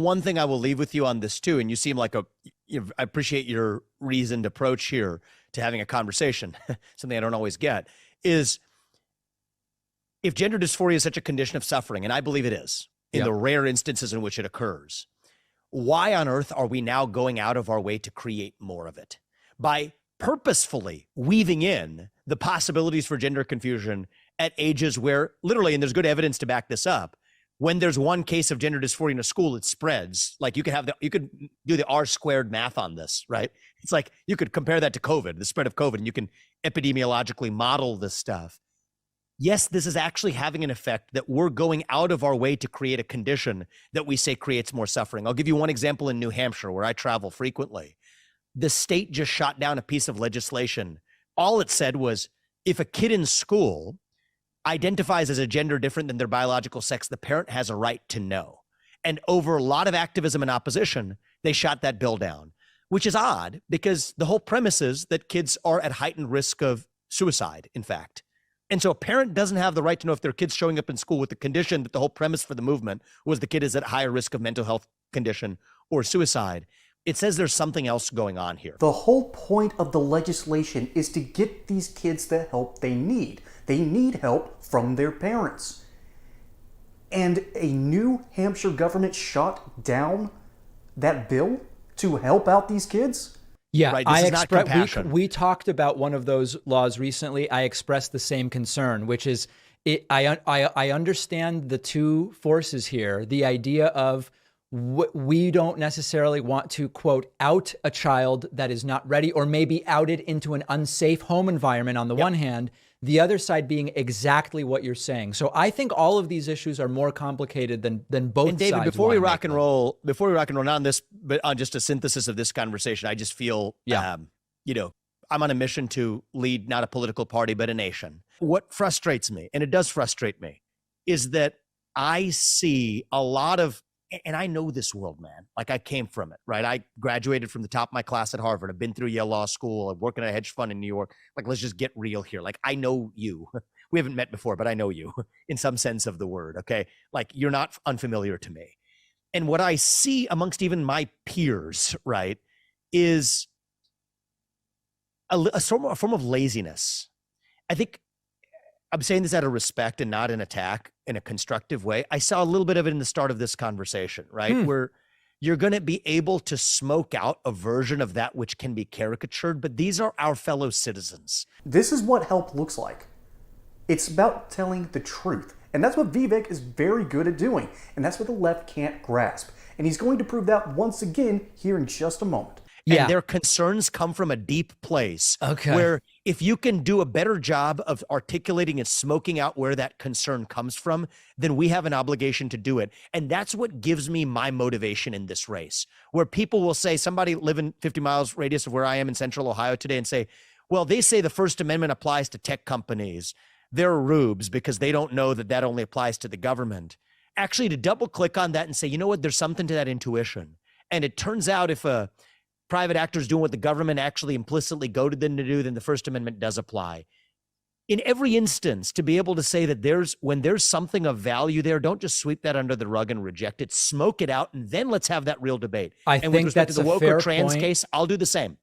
One thing I will leave with you on this too, and you seem like I appreciate your reasoned approach here to having a conversation, something I don't always get, is if gender dysphoria is such a condition of suffering, and I believe it is, in the rare instances in which it occurs, why on earth are we now going out of our way to create more of it? By purposefully weaving in the possibilities for gender confusion at ages where literally, and there's good evidence to back this up, when there's one case of gender dysphoria in a school, it spreads. Like you could do the R squared math on this, right? It's like you could compare that to COVID, the spread of COVID, and you can epidemiologically model this stuff. Yes, this is actually having an effect that we're going out of our way to create a condition that we say creates more suffering. I'll give you one example in New Hampshire, where I travel frequently. The state just shot down a piece of legislation. All it said was, if a kid in school identifies as a gender different than their biological sex, the parent has a right to know. And over a lot of activism and opposition, they shot that bill down, which is odd because the whole premise is that kids are at heightened risk of suicide, in fact. And so a parent doesn't have the right to know if their kid's showing up in school with the condition that the whole premise for the movement was the kid is at higher risk of mental health condition or suicide. It says there's something else going on here. The whole point of the legislation is to get these kids the help they need. They need help from their parents. And a New Hampshire government shot down that bill to help out these kids? Yeah, right, we talked about one of those laws recently. I expressed the same concern, which is I understand the two forces here. The idea of we don't necessarily want to, quote, out a child that is not ready or maybe outed into an unsafe home environment on the one hand, the other side being exactly what you're saying. So I think all of these issues are more complicated than both and David, sides. Before we rock and roll not on this, but on just a synthesis of this conversation, I just feel, I'm on a mission to lead not a political party, but a nation. What frustrates me, and it does frustrate me, is that I see a lot of, and I know this world, man. Like I came from it, right? I graduated from the top of my class at Harvard. I've been through Yale Law School. I'm working at a hedge fund in New York. Like, let's just get real here. Like, I know you. We haven't met before, but I know you in some sense of the word, okay? Like, you're not unfamiliar to me. And what I see amongst even my peers, right, is a form of laziness. I think I'm saying this out of respect and not an attack, in a constructive way. I saw a little bit of it in the start of this conversation, right? Where you're going to be able to smoke out a version of that which can be caricatured, but these are our fellow citizens. This is what help looks like. It's about telling the truth. And that's what Vivek is very good at doing. And that's what the left can't grasp. And he's going to prove that once again here in just a moment. And their concerns come from a deep place where if you can do a better job of articulating and smoking out where that concern comes from, then we have an obligation to do it. And that's what gives me my motivation in this race, where people will say, somebody living 50 miles radius of where I am in central Ohio today, and say, well, they say the First Amendment applies to tech companies. They're rubes because they don't know that that only applies to the government. Actually, to double click on that and say, you know what, there's something to that intuition. And it turns out if a private actors doing what the government actually implicitly goaded them to do, then the First Amendment does apply. In every instance, to be able to say that when there's something of value there, don't just sweep that under the rug and reject it, smoke it out, and then let's have that real debate. I think that's the woke a fair or trans point. case, I'll do the same.